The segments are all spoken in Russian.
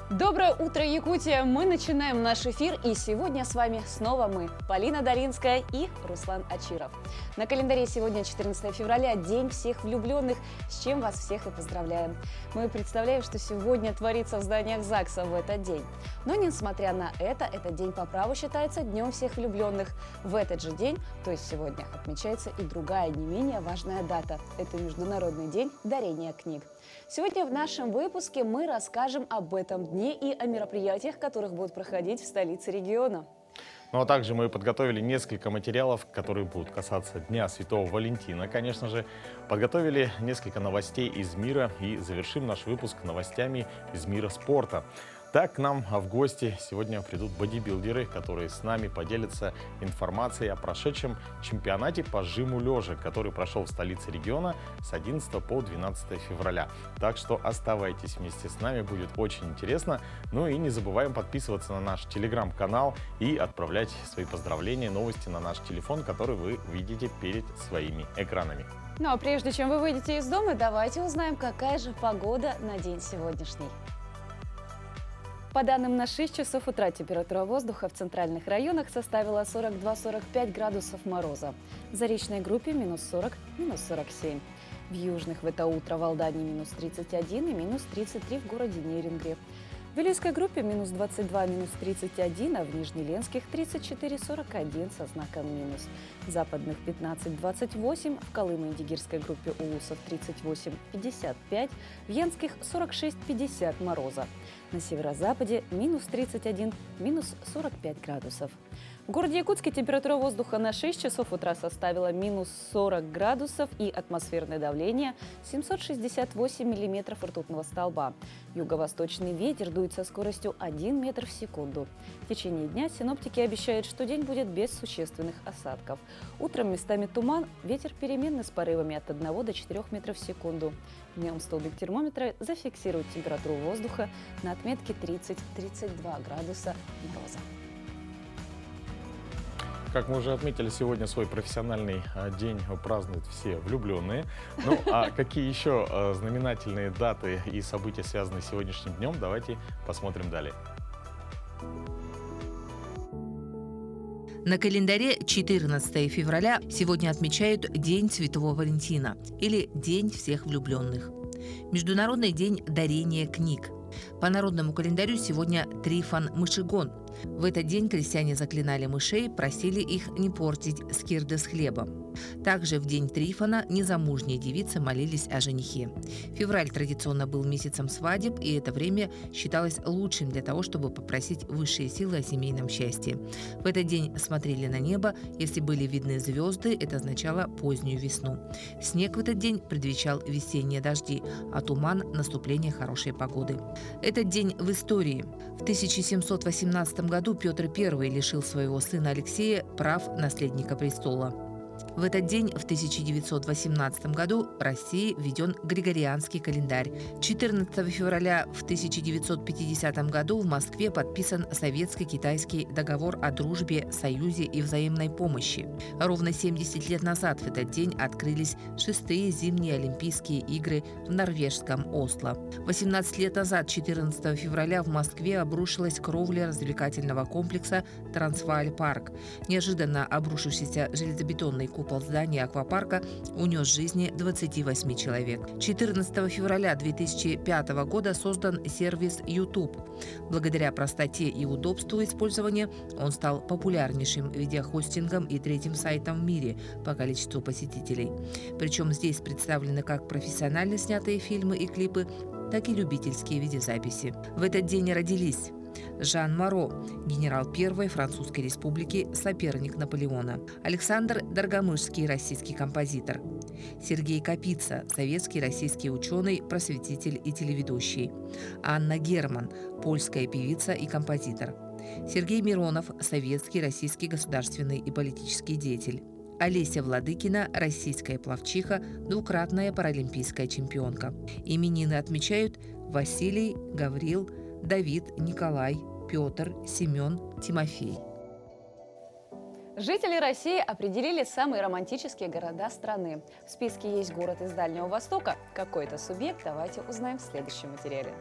Доброе утро, Якутия! Мы начинаем наш эфир, и сегодня с вами снова мы, Полина Долинская и Руслан Ачиров. На календаре сегодня 14 февраля, День всех влюбленных, с чем вас всех и поздравляем. Мы представляем, что сегодня творится в зданиях ЗАГСа в этот день. Но несмотря на это, этот день по праву считается Днем всех влюбленных. В этот же день, то есть сегодня, отмечается и другая, не менее важная дата. Это Международный день дарения книг. Сегодня в нашем выпуске мы расскажем об этом дне и о мероприятиях, которых будут проходить в столице региона. Ну а также мы подготовили несколько материалов, которые будут касаться Дня Святого Валентина. Конечно же, подготовили несколько новостей из мира и завершим наш выпуск новостями из мира спорта. Так к нам в гости сегодня придут бодибилдеры, которые с нами поделятся информацией о прошедшем чемпионате по жиму лежа, который прошел в столице региона с 11 по 12 февраля. Так что оставайтесь вместе с нами, будет очень интересно. Ну и не забываем подписываться на наш телеграм-канал и отправлять свои поздравления, новости на наш телефон, который вы видите перед своими экранами. Ну а прежде чем вы выйдете из дома, давайте узнаем, какая же погода на день сегодняшний. По данным на 6 часов утра, температура воздуха в центральных районах составила 42-45 градусов мороза. В заречной группе минус 40, минус 47. В южных в это утро в Алдане минус 31 и минус 33 в городе Нерюнгри. В Вилюйской группе минус 22, минус 31, а в Нижнеленских 34-41 со знаком минус. В западных 15-28, в Колымо-Индигирской группе улусов 38-55, в Янских 46-50 мороза. На северо-западе минус 31, минус 45 градусов. В городе Якутске температура воздуха на 6 часов утра составила минус 40 градусов и атмосферное давление 768 миллиметров ртутного столба. Юго-восточный ветер дует со скоростью 1 метр в секунду. В течение дня синоптики обещают, что день будет без существенных осадков. Утром местами туман, ветер переменный с порывами от 1 до 4 метров в секунду. Днем столбик термометра зафиксирует температуру воздуха на отметке 30-32 градуса мороза. Как мы уже отметили, сегодня свой профессиональный день празднуют все влюбленные. Ну а какие еще знаменательные даты и события связаны с сегодняшним днем, давайте посмотрим далее. На календаре 14 февраля сегодня отмечают День Святого Валентина или День всех влюбленных. Международный день дарения книг. По народному календарю сегодня Трифон Мышегон. В этот день крестьяне заклинали мышей, просили их не портить скирды с хлебом. Также в день Трифона незамужние девицы молились о женихе. Февраль традиционно был месяцем свадеб, и это время считалось лучшим для того, чтобы попросить высшие силы о семейном счастье. В этот день смотрели на небо, если были видны звезды, это означало позднюю весну. Снег в этот день предвещал весенние дожди, а туман – наступление хорошей погоды. Этот день в истории. В 1718 году Петр I лишил своего сына Алексея прав наследника престола. В этот день, в 1918 году, в России введен Григорианский календарь. 14 февраля в 1950 году в Москве подписан Советско-китайский договор о дружбе, союзе и взаимной помощи. Ровно 70 лет назад в этот день открылись 6-е зимние Олимпийские игры в норвежском Осло. 18 лет назад, 14 февраля, в Москве обрушилась кровля развлекательного комплекса «Трансвааль-парк». Неожиданно обрушившийся железобетонный купол здания аквапарка унес жизни 28 человек. 14 февраля 2005 года создан сервис YouTube. Благодаря простоте и удобству использования он стал популярнейшим видеохостингом и третьим сайтом в мире по количеству посетителей. Причем здесь представлены как профессионально снятые фильмы и клипы, так и любительские видеозаписи. В этот день родились Жан Моро, генерал Первой Французской Республики, соперник Наполеона. Александр Доргомышский, российский композитор. Сергей Капица, советский российский ученый, просветитель и телеведущий. Анна Герман, польская певица и композитор. Сергей Миронов, советский российский государственный и политический деятель. Олеся Владыкина, российская пловчиха, двукратная паралимпийская чемпионка. Именины отмечают Василий, Гаврил, Давид, Николай, Петр, Семен, Тимофей. Жители России определили самые романтические города страны. В списке есть город из Дальнего Востока. Какой это субъект, давайте узнаем в следующем материале.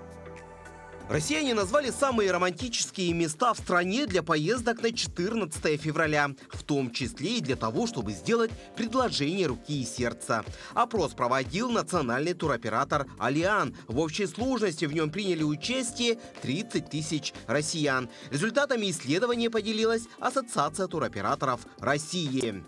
Россияне назвали самые романтические места в стране для поездок на 14 февраля, в том числе и для того, чтобы сделать предложение руки и сердца. Опрос проводил национальный туроператор «Алиан». В общей сложности в нем приняли участие 30 тысяч россиян. Результатами исследования поделилась Ассоциация туроператоров России.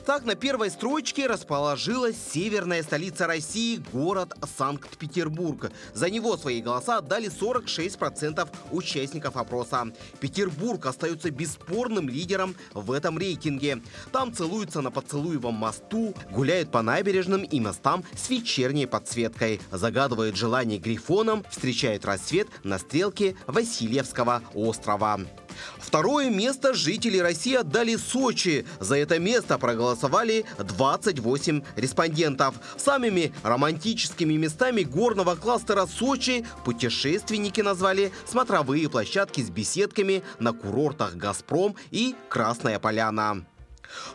Так, на первой строчке расположилась северная столица России, город Санкт-Петербург. За него свои голоса отдали 46% участников опроса. Петербург остается бесспорным лидером в этом рейтинге. Там целуются на Поцелуевом мосту, гуляют по набережным и мостам с вечерней подсветкой, загадывают желание грифоном, встречают рассвет на стрелке Васильевского острова. Второе место жители России отдали Сочи. За это место проголосовали 28 респондентов. Самыми романтическими местами горного кластера Сочи путешественники назвали смотровые площадки с беседками на курортах «Газпром» и «Красная Поляна».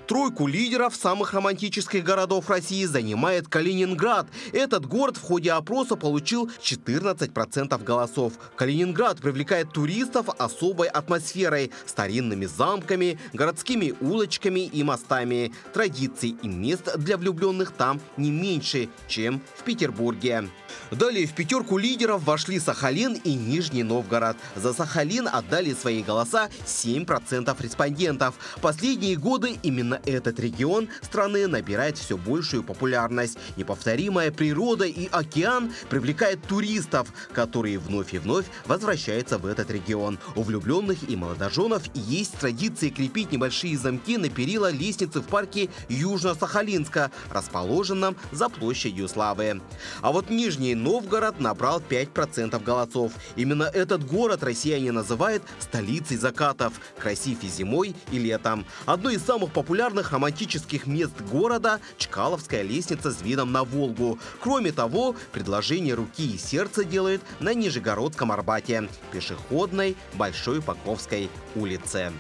Тройку лидеров самых романтических городов России занимает Калининград. Этот город в ходе опроса получил 14% голосов. Калининград привлекает туристов особой атмосферой, старинными замками, городскими улочками и мостами. Традиций и мест для влюбленных там не меньше, чем в Петербурге. Далее в пятерку лидеров вошли Сахалин и Нижний Новгород. За Сахалин отдали свои голоса 7% респондентов. Последние годы именно этот регион страны набирает все большую популярность. Неповторимая природа и океан привлекают туристов, которые вновь и вновь возвращаются в этот регион. У влюбленных и молодоженов есть традиция крепить небольшие замки на перила лестницы в парке Южно-Сахалинска, расположенном за площадью Славы. А вот Нижний Новгород набрал 5% голосов. Именно этот город россияне называют столицей закатов, красив и зимой, и летом. Одно из самых популярных романтических мест города – Чкаловская лестница с видом на Волгу. Кроме того, предложение руки и сердца делают на Нижегородском Арбате, пешеходной Большой Покровской улице.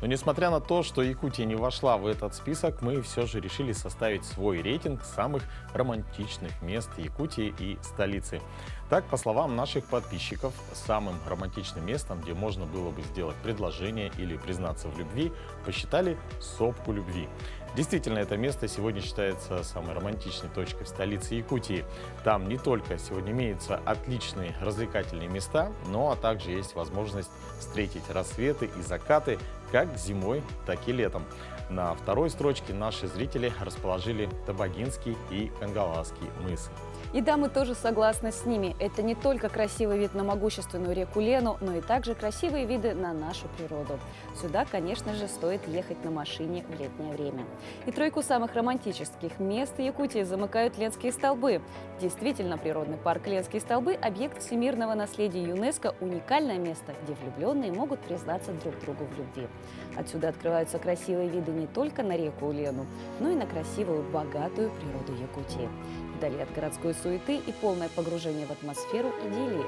Но несмотря на то, что Якутия не вошла в этот список, мы все же решили составить свой рейтинг самых романтичных мест Якутии и столицы. Так, по словам наших подписчиков, самым романтичным местом, где можно было бы сделать предложение или признаться в любви, посчитали Сопку любви. Действительно, это место сегодня считается самой романтичной точкой в столице Якутии. Там не только сегодня имеются отличные развлекательные места, но а также есть возможность встретить рассветы и закаты как зимой, так и летом. На второй строчке наши зрители расположили Табагинский и Кангаласский мысы. И да, мы тоже согласны с ними. Это не только красивый вид на могущественную реку Лену, но и также красивые виды на нашу природу. Сюда, конечно же, стоит ехать на машине в летнее время. И тройку самых романтических мест Якутии замыкают Ленские столбы. Действительно, природный парк Ленские столбы – объект всемирного наследия ЮНЕСКО, уникальное место, где влюбленные могут признаться друг другу в любви. Отсюда открываются красивые виды не только на реку Лену, но и на красивую, богатую природу Якутии. Вдали от городской суеты и полное погружение в атмосферу идиллии.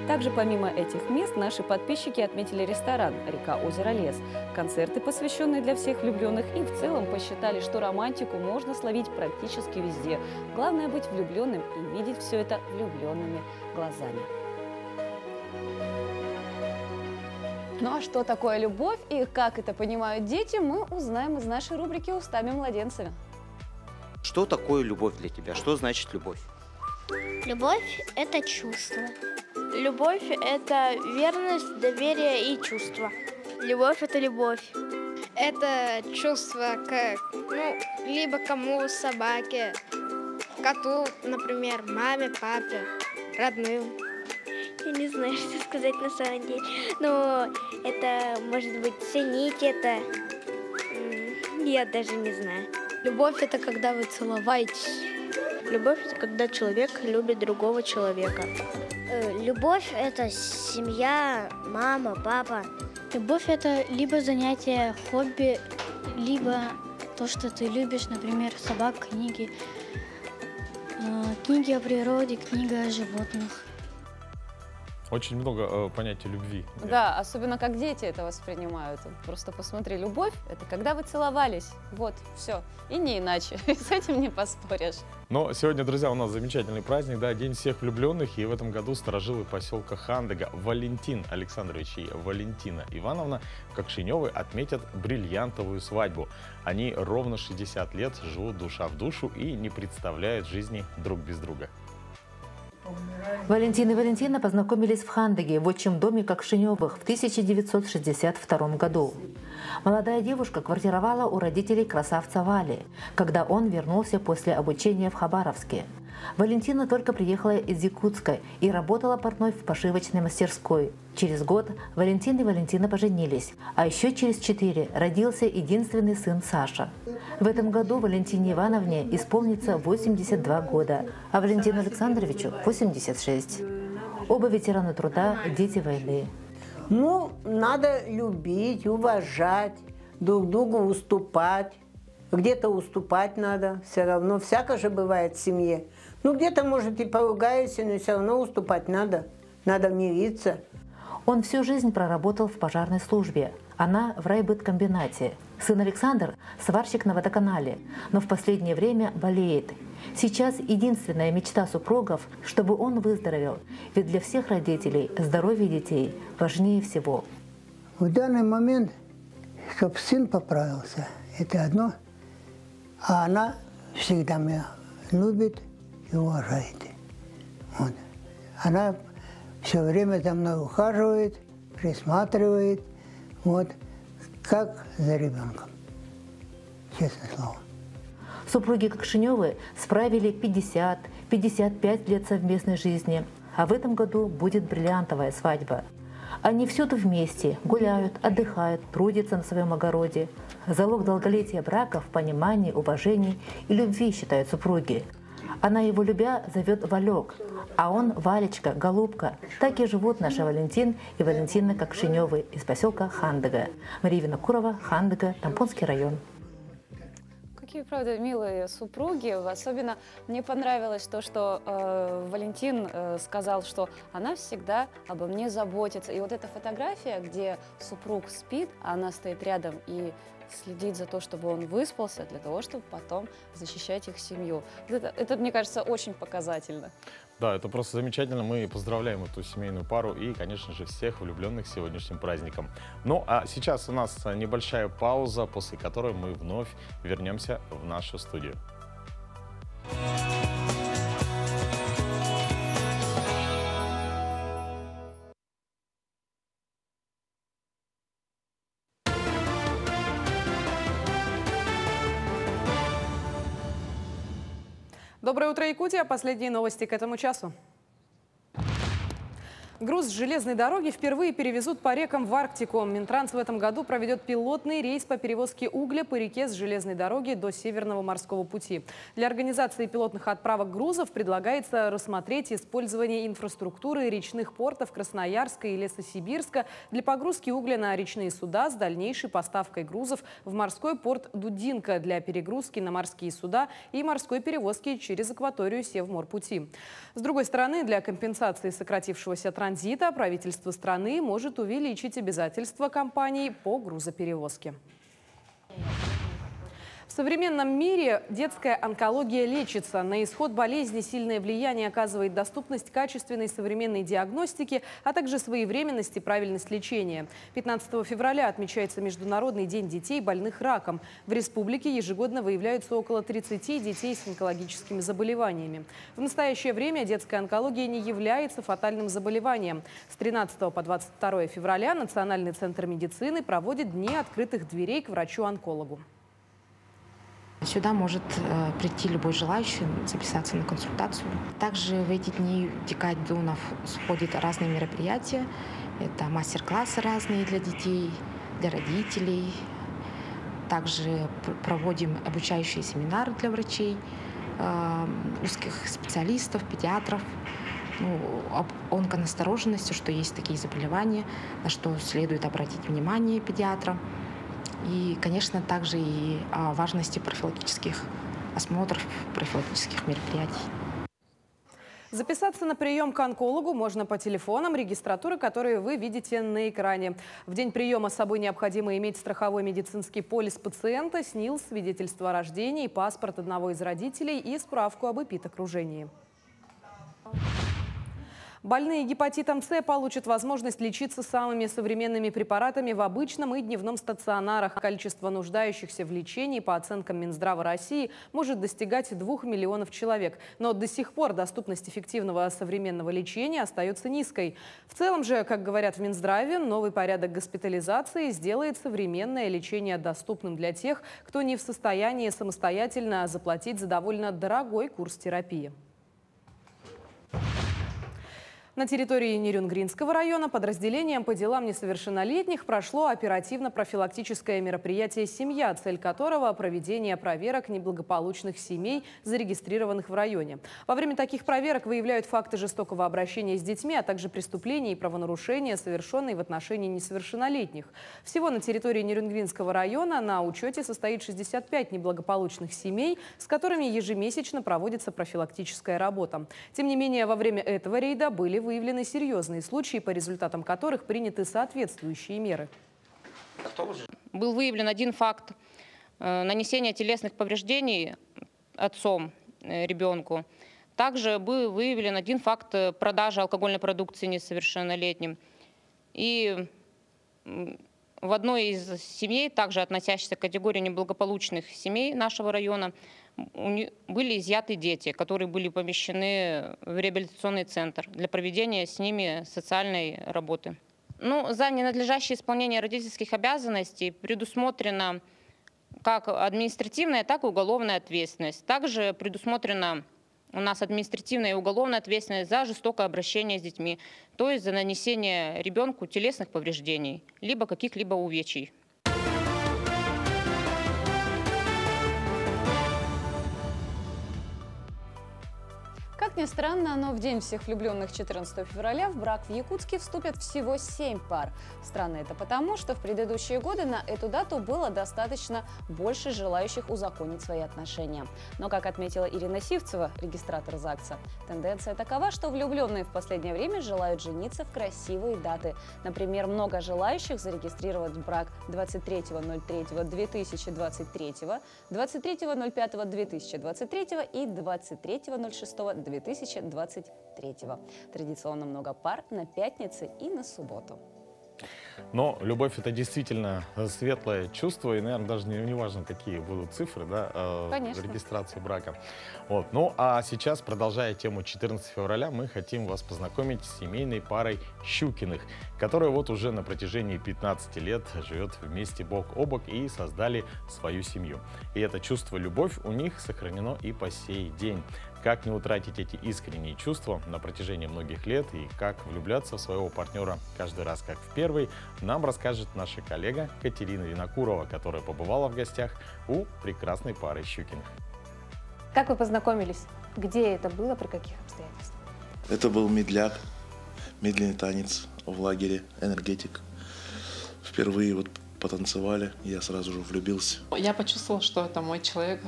Также помимо этих мест наши подписчики отметили ресторан «Река, озеро, лес», концерты, посвященные для всех влюбленных, и в целом посчитали, что романтику можно словить практически везде. Главное быть влюбленным и видеть все это влюбленными глазами. Ну а что такое любовь и как это понимают дети, мы узнаем из нашей рубрики «Устами младенцами». Что такое любовь для тебя? Что значит любовь? Любовь – это чувство. Любовь – это верность, доверие и чувство. Любовь – это любовь. Это чувство к, либо кому, собаке, коту, например, маме, папе, родным. Я не знаю, что сказать на самом деле. Но это, может быть, ценить это. Я даже не знаю. Любовь – это когда вы целуетесь. Любовь – это когда человек любит другого человека. Любовь – это семья, мама, папа. Любовь – это либо занятие, хобби, либо то, что ты любишь, например, собак, книги. Книги о природе, книга о животных. Очень много понятия любви. Да, особенно как дети это воспринимают. Просто посмотри, любовь – это когда вы целовались. Вот, все. И не иначе. С этим не поспоришь. Но сегодня, друзья, у нас замечательный праздник, да, День всех влюбленных. И в этом году старожилы поселка Хандыга Валентин Александрович и Валентина Ивановна Кокшиневы отметят бриллиантовую свадьбу. Они ровно 60 лет живут душа в душу и не представляют жизни друг без друга. Валентин и Валентина познакомились в Хандыге, в отчим доме Кокшиневых в 1962 году. Молодая девушка квартировала у родителей красавца Вали, когда он вернулся после обучения в Хабаровске. Валентина только приехала из Якутска и работала портной в пошивочной мастерской. Через год Валентин и Валентина поженились, а еще через 4 родился единственный сын Саша. В этом году Валентине Ивановне исполнится 82 года, а Валентину Александровичу 86. Оба ветераны труда, дети войны. Ну, надо любить, уважать, друг другу уступать. Где-то уступать надо, все равно. Всякое же бывает в семье. Ну, где-то, может, и поругаешься, но все равно уступать надо. Надо мириться. Он всю жизнь проработал в пожарной службе. Она в райбыткомбинате. Сын Александр – сварщик на водоканале, но в последнее время болеет. Сейчас единственная мечта супругов, чтобы он выздоровел. Ведь для всех родителей здоровье детей важнее всего. В данный момент, чтобы сын поправился, это одно. А она всегда меня любит и уважает. Вот. Она все время за мной ухаживает, присматривает, вот, как за ребенком. Честное слово. Супруги Кокшиневы справили 50-55 лет совместной жизни, а в этом году будет бриллиантовая свадьба. Они всюду вместе, гуляют, отдыхают, трудятся на своем огороде. Залог долголетия брака в понимании, уважении и любви, считают супруги. Она его любя зовет Валек, а он Валечка, голубка. Так и живут наши Валентин и Валентина Кокшиневы из поселка Хандыга. Мария Винокурова, Хандыга, Тампонский район. Какие, правда, милые супруги. Особенно мне понравилось то, что Валентин сказал, что она всегда обо мне заботится. И вот эта фотография, где супруг спит, а она стоит рядом и следит за то, чтобы он выспался, для того, чтобы потом защищать их семью. Это, мне кажется, очень показательно. Да, это просто замечательно. Мы поздравляем эту семейную пару и, конечно же, всех влюбленных с сегодняшним праздником. Ну, а сейчас у нас небольшая пауза, после которой мы вновь вернемся в нашу студию. Доброе утро, Якутия. Последние новости к этому часу. Груз с железной дороги впервые перевезут по рекам в Арктику. Минтранс в этом году проведет пилотный рейс по перевозке угля по реке с железной дороги до Северного морского пути. Для организации пилотных отправок грузов предлагается рассмотреть использование инфраструктуры речных портов Красноярска и Лесосибирска для погрузки угля на речные суда с дальнейшей поставкой грузов в морской порт Дудинка для перегрузки на морские суда и морской перевозки через акваторию Севморпути. С другой стороны, для компенсации сократившегося транзита правительство страны может увеличить обязательства компаний по грузоперевозке. В современном мире детская онкология лечится. На исход болезни сильное влияние оказывает доступность качественной современной диагностики, а также своевременность и правильность лечения. 15 февраля отмечается Международный день детей, больных раком. В республике ежегодно выявляются около 30 детей с онкологическими заболеваниями. В настоящее время детская онкология не является фатальным заболеванием. С 13 по 22 февраля Национальный центр медицины проводит дни открытых дверей к врачу-онкологу. Сюда может прийти любой желающий, записаться на консультацию. Также в эти дни в декаде у нас сходят разные мероприятия. Это мастер-классы разные для детей, для родителей. Также проводим обучающие семинары для врачей, узких специалистов, педиатров. Об онконастороженности, что есть такие заболевания, на что следует обратить внимание педиатра. И, конечно, также и о важности профилактических осмотров, профилактических мероприятий. Записаться на прием к онкологу можно по телефонам регистратуры, которые вы видите на экране. В день приема с собой необходимо иметь страховой медицинский полис пациента, СНИЛС, свидетельство о рождении, паспорт одного из родителей и справку об эпидокружении. Больные гепатитом С получат возможность лечиться самыми современными препаратами в обычном и дневном стационарах. Количество нуждающихся в лечении, по оценкам Минздрава России, может достигать 2 миллионов человек. Но до сих пор доступность эффективного современного лечения остается низкой. В целом же, как говорят в Минздраве, новый порядок госпитализации сделает современное лечение доступным для тех, кто не в состоянии самостоятельно заплатить за довольно дорогой курс терапии. На территории Нерюнгринского района подразделением по делам несовершеннолетних прошло оперативно-профилактическое мероприятие «Семья», цель которого – проведение проверок неблагополучных семей, зарегистрированных в районе. Во время таких проверок выявляют факты жестокого обращения с детьми, а также преступления и правонарушения, совершенные в отношении несовершеннолетних. Всего на территории Нерюнгринского района на учете состоит 65 неблагополучных семей, с которыми ежемесячно проводится профилактическая работа. Тем не менее, во время этого рейда были выявлены серьезные случаи, по результатам которых приняты соответствующие меры. Был выявлен один факт нанесения телесных повреждений отцом ребенку. Также был выявлен один факт продажи алкогольной продукции несовершеннолетним. И в одной из семей, также относящихся к категории неблагополучных семей нашего района, были изъяты дети, которые были помещены в реабилитационный центр для проведения с ними социальной работы. За ненадлежащее исполнение родительских обязанностей предусмотрена как административная, так и уголовная ответственность. Также предусмотрена у нас административная и уголовная ответственность за жестокое обращение с детьми, то есть за нанесение ребенку телесных повреждений, либо каких-либо увечий. Как ни странно, но в День всех влюбленных 14 февраля в брак в Якутске вступят всего 7 пар. Странно это потому, что в предыдущие годы на эту дату было достаточно больше желающих узаконить свои отношения. Но, как отметила Ирина Сивцева, регистратор ЗАГСа, тенденция такова, что влюбленные в последнее время желают жениться в красивые даты. Например, много желающих зарегистрировать брак 23.03.2023, 23.05.2023 и 23.06.2023. Традиционно много пар на пятницы и на субботу. Но любовь – это действительно светлое чувство, и, наверное, даже не важно, какие будут цифры, да, регистрации брака. Ну, а сейчас, продолжая тему 14 февраля, мы хотим вас познакомить с семейной парой Щукиных, которая уже на протяжении 15 лет живет вместе бок о бок и создали свою семью. И это чувство любовь у них сохранено и по сей день. Как не утратить эти искренние чувства на протяжении многих лет и как влюбляться в своего партнера каждый раз как в первый, нам расскажет наша коллега Катерина Винокурова, которая побывала в гостях у прекрасной пары Щукиных. Как вы познакомились? Где это было, при каких обстоятельствах? Это был медляк, медленный танец в лагере «Энергетик». Впервые потанцевали, я сразу же влюбился. Я почувствовала, что это мой человек,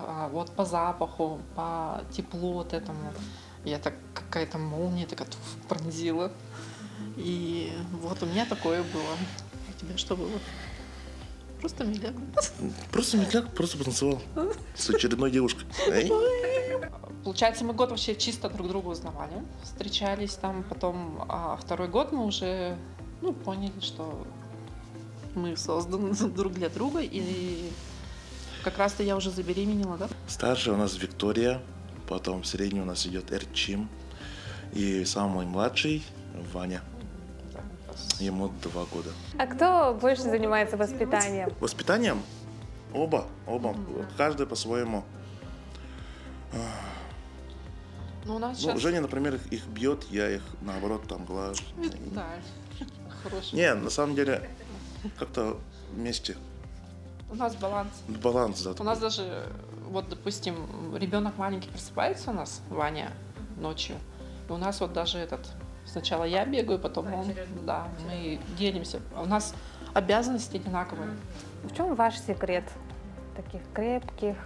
по запаху, по теплу этому. Я так какая-то молния такая пронзила. И у меня такое было. У тебя что было? Просто медляк. Просто медляк, просто потанцевал с очередной девушкой. Получается, мы год вообще чисто друг друга узнавали, встречались там, потом второй год мы уже поняли, что мы созданы друг для друга, и как раз-то я уже забеременела, да? Старшая у нас Виктория, потом средний у нас идет Эрчим, и самый младший Ваня. Ему 2 года. А кто больше занимается воспитанием? Воспитанием? Оба. Каждый по-своему. Женя, например, их бьет, я их наоборот глажу. Да, хорошо. Не, на самом деле, как-то вместе. У нас баланс. Баланс, да. У нас даже, допустим, ребенок маленький просыпается у нас, Ваня, ночью. И у нас даже сначала я бегаю, потом он. Да, мы делимся. У нас обязанности одинаковые. В чем ваш секрет таких крепких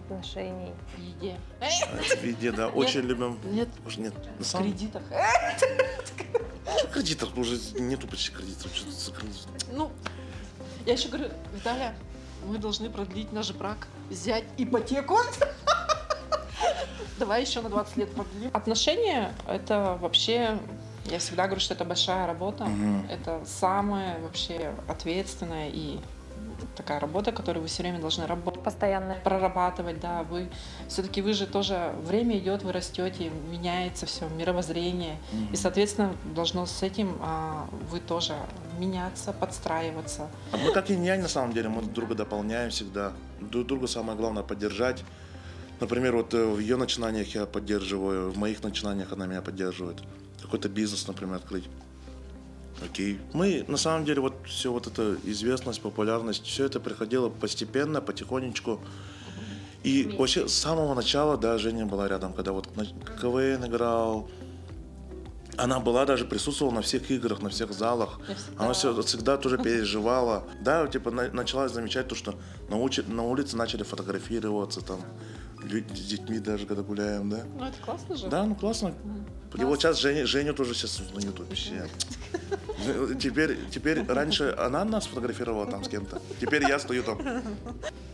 отношений? В еде. В еде, да. Очень любим. Нет. Уже нет. В кредитах. Что кредитов? Уже нету почти кредитов. Что за кредит? Ну, я еще говорю, Виталия, мы должны продлить наш брак, взять ипотеку. Давай еще на 20 лет продлим. Отношения — это вообще, я всегда говорю, что это большая работа. Это самая вообще ответственная и такая работа, которую вы все время должны работать. Постоянно. Прорабатывать, да. Все-таки вы же тоже, время идет, вы растете, меняется все, мировоззрение. И, соответственно, должно с этим вы тоже меняться, подстраиваться. Мы как инь-янь, на самом деле, мы друг друга дополняем всегда. Друг друга самое главное поддержать. Например, вот в ее начинаниях я поддерживаю, в моих начинаниях она меня поддерживает. Какой-то бизнес, например, открыть. Окей. Мы, на самом деле, вот все вот эта известность, популярность, все это приходило постепенно, потихонечку. И вообще с самого начала, да, Женя была рядом, когда вот КВН играл. Она была, даже присутствовала на всех играх, на всех залах. Она всегда тоже переживала. Да, типа начала замечать то, что на улице начали фотографироваться, там, с детьми даже, когда гуляем, да. Ну, это классно же. Да, ну классно. И вот сейчас Женю тоже сейчас узнают вообще. Теперь раньше она нас фотографировала там с кем-то. Теперь я стою там.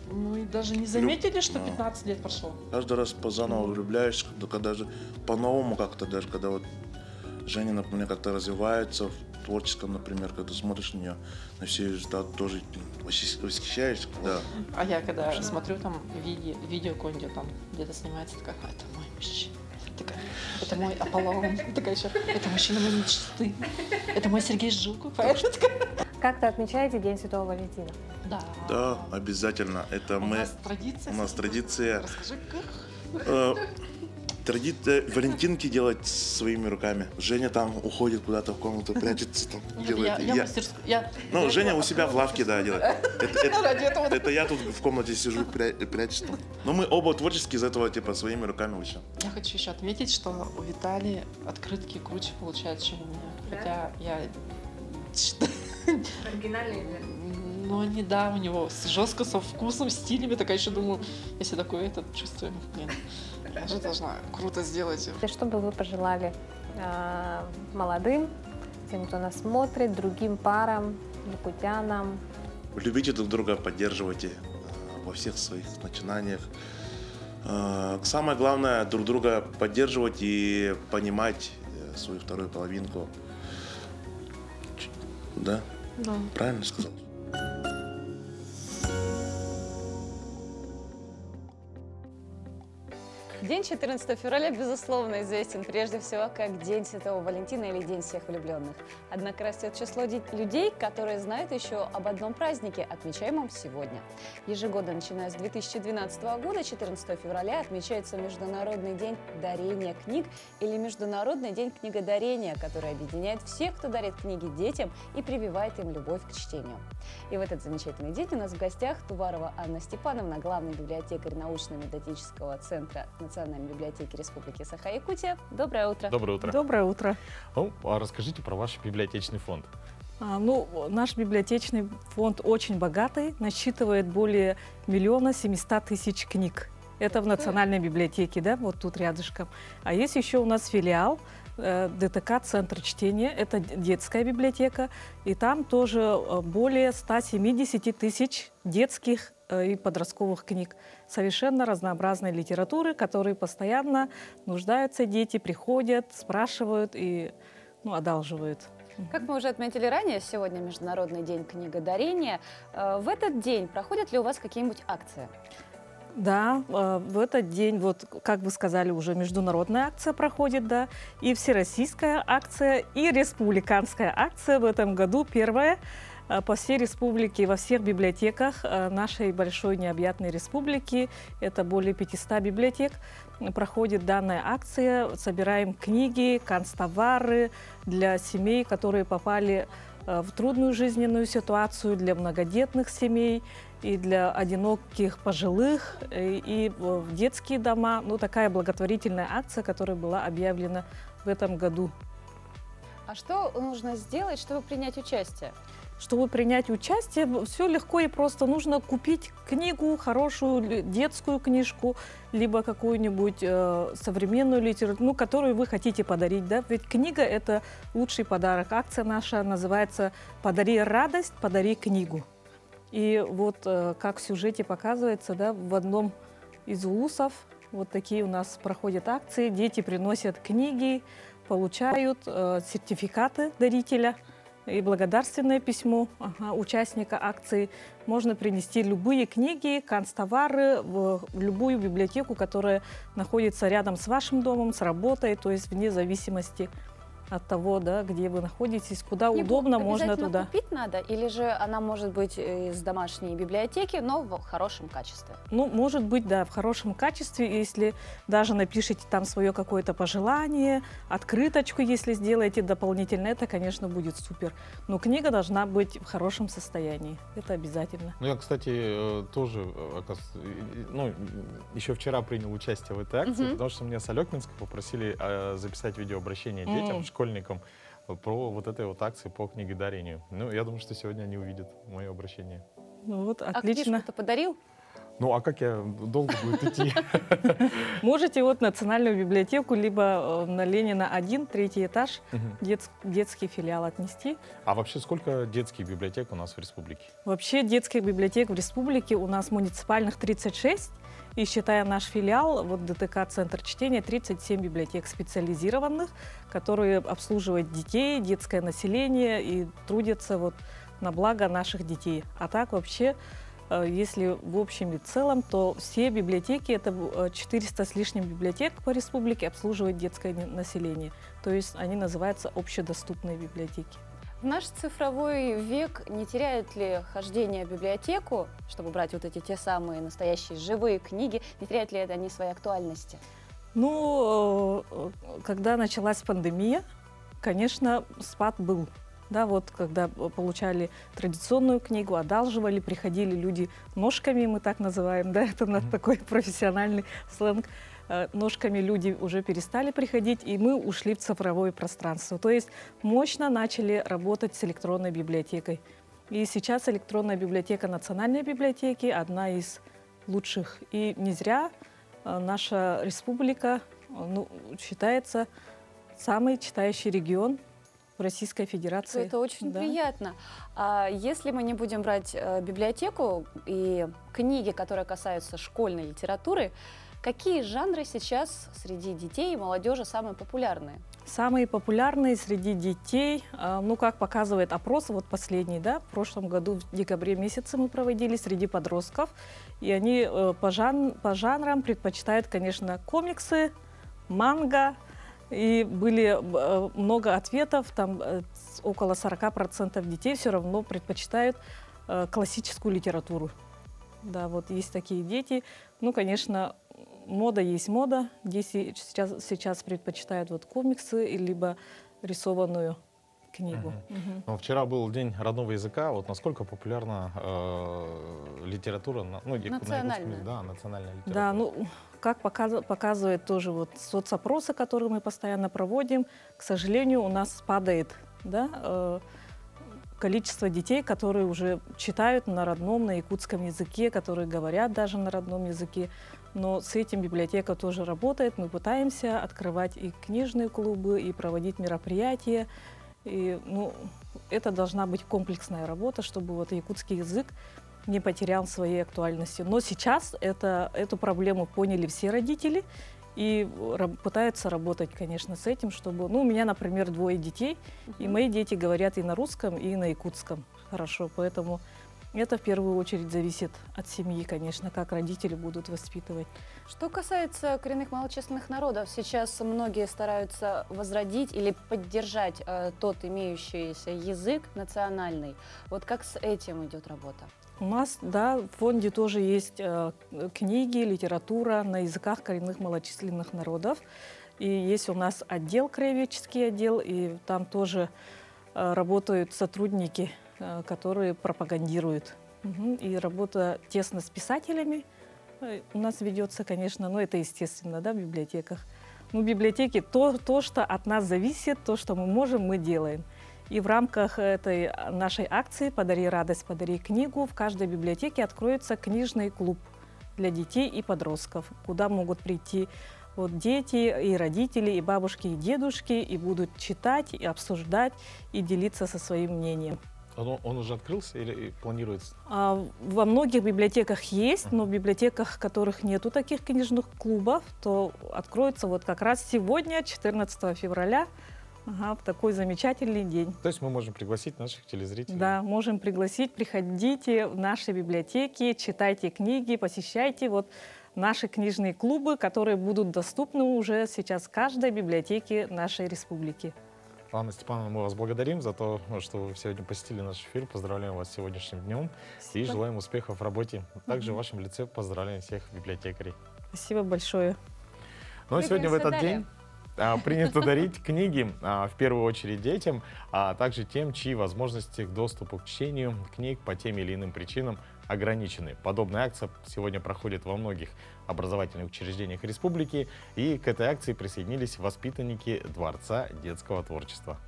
Ну и даже не заметили, что 15 лет прошло. Каждый раз по-заново влюбляешься, когда даже по-новому как-то, даже когда вот Женя, например, как-то развивается в творческом, например, когда смотришь на нее, на все результаты тоже восхищаешься. Да. А я когда смотрю там видео какое-нибудь там где-то снимается, такая, это мой мужчина. Такая, это мой Аполлон. Такая еще, это мужчина моей мечты. Это мой Сергей Жуков. Как вы отмечаете День Святого Валентина? Да, обязательно. Это у нас традиция. Расскажи, как? Традиция валентинки делать своими руками. Женя там уходит куда-то в комнату, прячется там, делает. Ну, Женя у себя в лавке, да, делает. Это я тут в комнате сижу, прячусь там. Но мы оба творческие, из этого типа своими руками учим. Я хочу еще отметить, что у Виталия открытки круче получается, чем у меня. Хотя я... Оригинальные, да? Ну, они, да, у него жестко, со вкусом, стилями. Так я еще думаю, если такое это чувствую, нет. Я же должна круто сделать. Что бы вы пожелали молодым, тем, кто нас смотрит, другим парам, якутянам? Любите друг друга, поддерживайте во всех своих начинаниях. Самое главное, друг друга поддерживать и понимать свою вторую половинку. Да? Да. Правильно сказал? День 14 февраля, безусловно, известен прежде всего как День Святого Валентина или День всех влюбленных. Однако растет число людей, которые знают еще об одном празднике, отмечаемом сегодня. Ежегодно, начиная с 2012 года, 14 февраля отмечается Международный день дарения книг или Международный день книгодарения, который объединяет всех, кто дарит книги детям и прививает им любовь к чтению. И в этот замечательный день у нас в гостях Туварова Анна Степановна, главный библиотекарь научно-методического центра Национальной библиотеки Республики Саха-Якутия. Доброе утро. Доброе утро. Доброе утро. Ну, расскажите про ваш библиотечный фонд. Наш библиотечный фонд очень богатый, насчитывает более 1 700 000 книг. Это в Национальной библиотеке, да, вот тут рядышком. А есть еще у нас филиал ДТК «Центр чтения», это детская библиотека, и там тоже более 170 000 детских и подростковых книг. Совершенно разнообразной литературы, которые постоянно нуждаются дети, приходят, спрашивают и одалживают. Как мы уже отметили ранее, сегодня Международный день книгодарения. В этот день проходят ли у вас какие-нибудь акции? Да, в этот день, вот, как вы сказали, уже международная акция проходит, да, и всероссийская акция, и республиканская акция в этом году, первая по всей республике, во всех библиотеках нашей большой необъятной республики, это более 500 библиотек, проходит данная акция. Собираем книги, канцтовары для семей, которые попали в трудную жизненную ситуацию, для многодетных семей и для одиноких пожилых, и в детские дома. Такая благотворительная акция, которая была объявлена в этом году. А что нужно сделать, чтобы принять участие? чтобы принять участие, все легко и просто. Нужно купить книгу, хорошую детскую книжку, либо какую-нибудь современную литературу, которую вы хотите подарить. Да? Ведь книга – это лучший подарок. Акция наша называется «Подари радость, подари книгу». И вот как в сюжете показывается, да, в одном из улусов вот такие у нас проходят акции. Дети приносят книги, получают сертификаты дарителя и благодарственное письмо участника акции. Можно принести любые книги, канцтовары в любую библиотеку, которая находится рядом с вашим домом, с работой, то есть вне зависимости от того, да, где вы находитесь, куда удобно, можно туда. Купить надо, или же она может быть из домашней библиотеки, но в хорошем качестве? Ну, может быть, да, в хорошем качестве, если даже напишите там свое какое-то пожелание, открыточку, если сделаете дополнительно, это, конечно, будет супер. Но книга должна быть в хорошем состоянии, это обязательно. Ну, я, кстати, тоже, еще вчера принял участие в этой акции, потому что меня с Алекминска попросили записать видеообращение детям, школьникам про вот этой вот акции по книгодарению. Ну, я думаю, что сегодня они увидят мое обращение. Ну вот, отлично. А книжку-то подарил? Ну, а как я долго будет идти? Можете вот в Национальную библиотеку, либо на Ленина 1, 3-й этаж, детский филиал отнести. А вообще сколько детских библиотек у нас в республике? Вообще детских библиотек в республике у нас муниципальных 36. И считая наш филиал, вот ДТК «Центр чтения», 37 библиотек специализированных, которые обслуживают детей, детское население и трудятся вот на благо наших детей. А так вообще, если в общем и целом, то все библиотеки, это 400 с лишним библиотек по республике, обслуживают детское население. То есть они называются общедоступные библиотеки. В наш цифровой век не теряют ли хождение в библиотеку, чтобы брать вот эти те самые настоящие живые книги, не теряют ли они своей актуальности? Ну, когда началась пандемия, конечно, спад был. Да, вот когда получали традиционную книгу, одалживали, приходили люди ножками, мы так называем, да, это такой профессиональный сленг. Ножками люди уже перестали приходить, и мы ушли в цифровое пространство. То есть мощно начали работать с электронной библиотекой. И сейчас электронная библиотека Национальной библиотеки одна из лучших. И не зря наша республика считается самый читающий регион в Российской Федерации. Это очень приятно. А если мы не будем брать библиотеку и книги, которые касаются школьной литературы, какие жанры сейчас среди детей и молодежи самые популярные? Самые популярные среди детей, как показывает опрос, вот последний, да, в прошлом году в декабре месяце мы проводили среди подростков, и они по жанрам предпочитают, конечно, комиксы, манго, и были много ответов, там около 40% детей все равно предпочитают классическую литературу. Да, вот есть такие дети. Ну, конечно, мода есть мода. Дети сейчас предпочитают вот комиксы, либо рисованную книгу. Но вчера был День родного языка. Вот насколько популярна литература? Национальная. Да, национальная литература. Да, ну, как показывает тоже вот соцопросы, которые мы постоянно проводим, к сожалению, у нас падает, да, количество детей, которые уже читают на родном, на якутском языке, которые говорят даже на родном языке. Но с этим библиотека тоже работает. Мы пытаемся открывать и книжные клубы, и проводить мероприятия. И, это должна быть комплексная работа, чтобы вот якутский язык не потерял своей актуальности. Но сейчас эту проблему поняли все родители и пытаются работать, конечно, с этим, чтобы... у меня, например, 2 детей, и мои дети говорят и на русском, и на якутском хорошо, поэтому это в первую очередь зависит от семьи, конечно, как родители будут воспитывать. Что касается коренных малочисленных народов, сейчас многие стараются возродить или поддержать тот имеющийся язык национальный. Вот как с этим идет работа? У нас, да, в фонде тоже есть книги, литература на языках коренных малочисленных народов. И есть у нас отдел, краеведческий отдел, и там тоже работают сотрудники, которые пропагандируют. И работа тесно с писателями у нас ведется, конечно, но это естественно, да, в библиотеках. В библиотеке то, что от нас зависит, то, что мы можем, мы делаем. И в рамках этой нашей акции «Подари радость, подари книгу» в каждой библиотеке откроется книжный клуб для детей и подростков, куда могут прийти вот дети, и родители, и бабушки, и дедушки, и будут читать, и обсуждать, и делиться со своим мнением. Он уже открылся или планируется? Во многих библиотеках есть, но в библиотеках, в которых нету таких книжных клубов, то откроется вот как раз сегодня, 14 февраля, в такой замечательный день. То есть мы можем пригласить наших телезрителей? Да, можем пригласить, приходите в наши библиотеки, читайте книги, посещайте вот наши книжные клубы, которые будут доступны уже сейчас в каждой библиотеке нашей республики. Анна Степановна, мы вас благодарим за то, что вы сегодня посетили наш эфир. Поздравляем вас с сегодняшним днем. Спасибо. И желаем успехов в работе. Также в вашем лице поздравляем всех библиотекарей. Спасибо большое. Ну а сегодня в этот день принято дарить книги в первую очередь детям, а также тем, чьи возможности к доступу к чтению книг по тем или иным причинам ограничены. Подобная акция сегодня проходит во многих образовательных учреждениях республики, и к этой акции присоединились воспитанники Дворца детского творчества.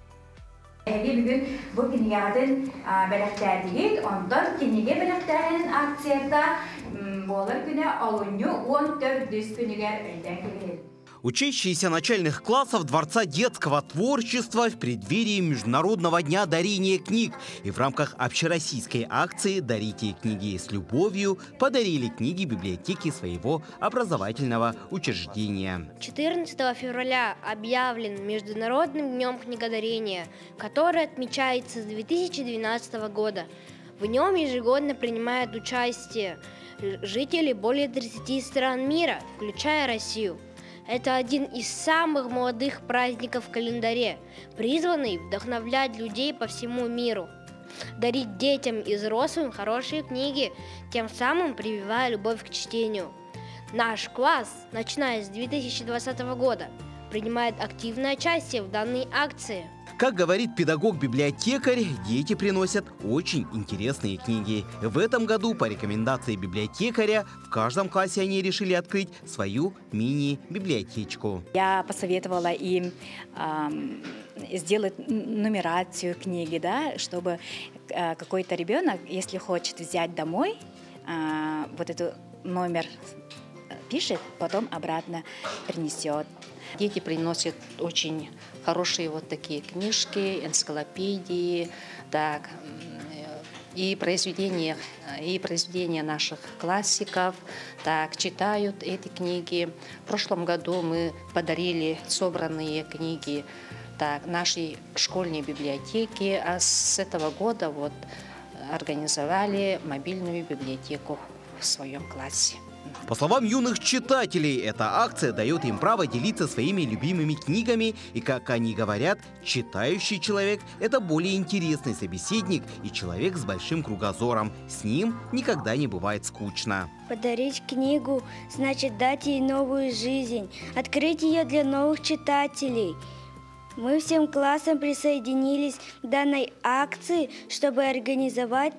Учащиеся начальных классов Дворца детского творчества в преддверии Международного дня дарения книг и в рамках общероссийской акции «Дарите книги с любовью» подарили книги библиотеки своего образовательного учреждения. 14 февраля объявлен Международным днем книгодарения, который отмечается с 2012 года. В нем ежегодно принимают участие жители более 30 стран мира, включая Россию. Это один из самых молодых праздников в календаре, призванный вдохновлять людей по всему миру, дарить детям и взрослым хорошие книги, тем самым прививая любовь к чтению. Наш класс, начиная с 2020 года, принимает активное участие в данной акции. Как говорит педагог-библиотекарь, дети приносят очень интересные книги. В этом году, по рекомендации библиотекаря, в каждом классе они решили открыть свою мини-библиотечку. Я посоветовала им сделать нумерацию книги, да, чтобы какой-то ребенок, если хочет взять домой, вот этот номер пишет, потом обратно принесет. Дети приносят очень хорошие вот такие книжки, энциклопедии, так, и произведения наших классиков, так, читают эти книги. В прошлом году мы подарили собранные книги так, нашей школьной библиотеке, а с этого года вот организовали мобильную библиотеку в своем классе. По словам юных читателей, эта акция дает им право делиться своими любимыми книгами. И, как они говорят, читающий человек – это более интересный собеседник и человек с большим кругозором. С ним никогда не бывает скучно. Подарить книгу – значит дать ей новую жизнь, открыть ее для новых читателей. Мы всем классом присоединились к данной акции, чтобы организовать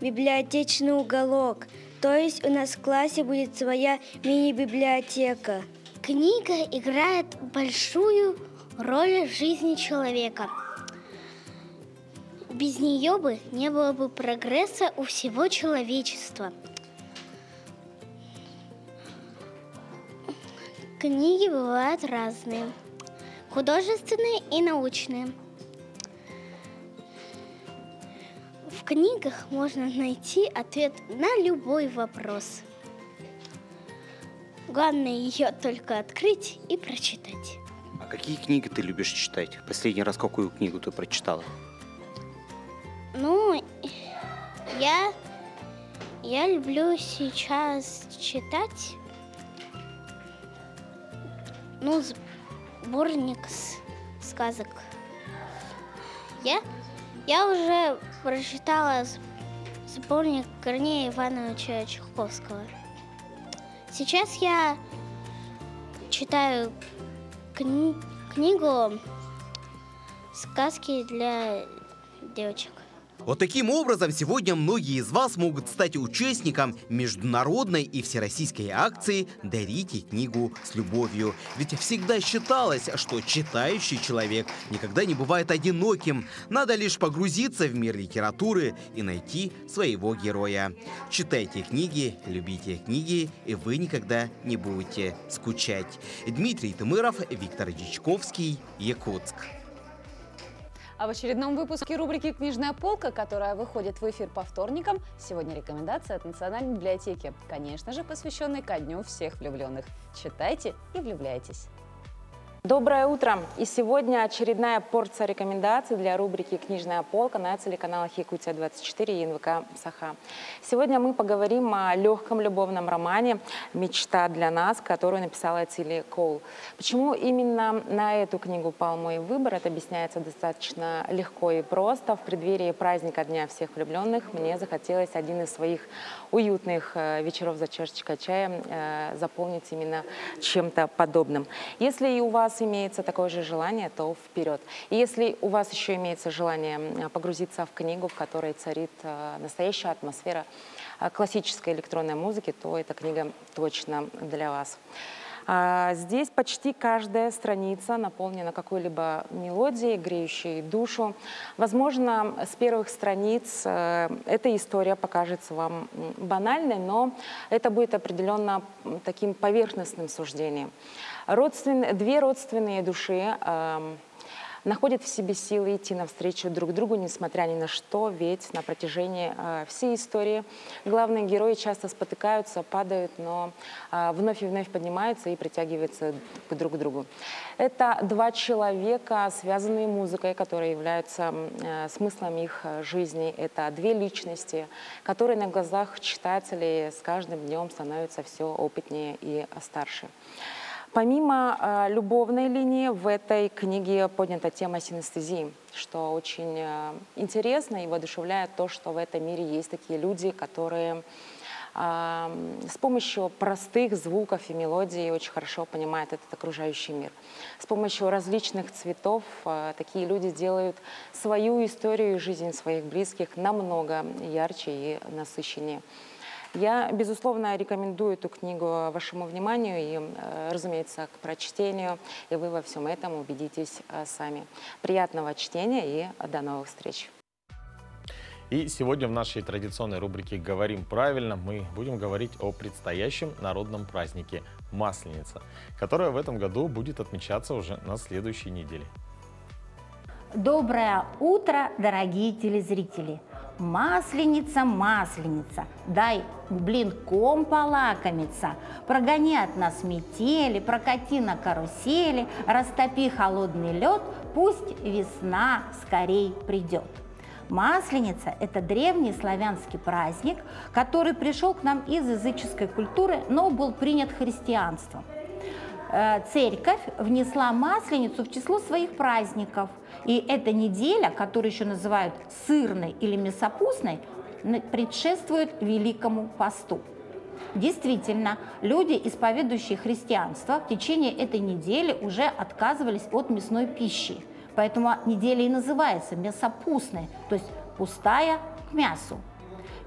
библиотечный уголок. То есть у нас в классе будет своя мини-библиотека. Книга играет большую роль в жизни человека. Без нее бы не было бы прогресса у всего человечества. Книги бывают разные, художественные и научные. В книгах можно найти ответ на любой вопрос. Главное ее только открыть и прочитать. А какие книги ты любишь читать? Последний раз какую книгу ты прочитала? Ну, я люблю сейчас читать, сборник сказок. Я уже прочитала сборник Корнея Ивановича Чуковского. Сейчас я читаю книгу «Сказки для девочек». Вот таким образом сегодня многие из вас могут стать участником международной и всероссийской акции «Дарите книгу с любовью». Ведь всегда считалось, что читающий человек никогда не бывает одиноким. Надо лишь погрузиться в мир литературы и найти своего героя. Читайте книги, любите книги, и вы никогда не будете скучать. Дмитрий Тымыров, Виктор Дичковский, Якутск. А в очередном выпуске рубрики «Книжная полка», которая выходит в эфир по вторникам, сегодня рекомендация от Национальной библиотеки, конечно же, посвященной ко Дню всех влюбленных. Читайте и влюбляйтесь. Доброе утро! И сегодня очередная порция рекомендаций для рубрики «Книжная полка» на телеканалах Якутия-24 и НВК «Саха». Сегодня мы поговорим о легком любовном романе «Мечта для нас», которую написала Тилли Коул. Почему именно на эту книгу пал мой выбор, это объясняется достаточно легко и просто. В преддверии праздника Дня всех влюбленных мне захотелось один из своих уютных вечеров за чашечкой чая заполнить именно чем-то подобным. Если и у вас имеется такое же желание, то вперед. И если у вас еще имеется желание погрузиться в книгу, в которой царит настоящая атмосфера классической электронной музыки, то эта книга точно для вас. Здесь почти каждая страница наполнена какой-либо мелодией, греющей душу. Возможно, с первых страниц эта история покажется вам банальной, но это будет определенно таким поверхностным суждением. Две родственные души находят в себе силы идти навстречу друг другу, несмотря ни на что, ведь на протяжении всей истории главные герои часто спотыкаются, падают, но вновь и вновь поднимаются и притягиваются друг к другу. Это два человека, связанные музыкой, которые являются смыслом их жизни. Это две личности, которые на глазах читателей с каждым днем становятся все опытнее и старше. Помимо любовной линии, в этой книге поднята тема синестезии, что очень интересно и воодушевляет то, что в этом мире есть такие люди, которые с помощью простых звуков и мелодий очень хорошо понимают этот окружающий мир. С помощью различных цветов такие люди делают свою историю и жизнь своих близких намного ярче и насыщеннее. Я, безусловно, рекомендую эту книгу вашему вниманию и, разумеется, к прочтению, и вы во всем этом убедитесь сами. Приятного чтения и до новых встреч! И сегодня в нашей традиционной рубрике «Говорим правильно» мы будем говорить о предстоящем народном празднике Масленица, которая в этом году будет отмечаться уже на следующей неделе. Доброе утро, дорогие телезрители! Масленица, масленица, дай блинком полакомиться, прогони от нас метели, прокати на карусели, растопи холодный лед, пусть весна скорей придет. Масленица – это древний славянский праздник, который пришел к нам из языческой культуры, но был принят христианством. Церковь внесла Масленицу в число своих праздников. И эта неделя, которую еще называют сырной или мясопустной, предшествует Великому посту. Действительно, люди, исповедующие христианство, в течение этой недели уже отказывались от мясной пищи. Поэтому неделя и называется мясопустной, то есть пустая к мясу.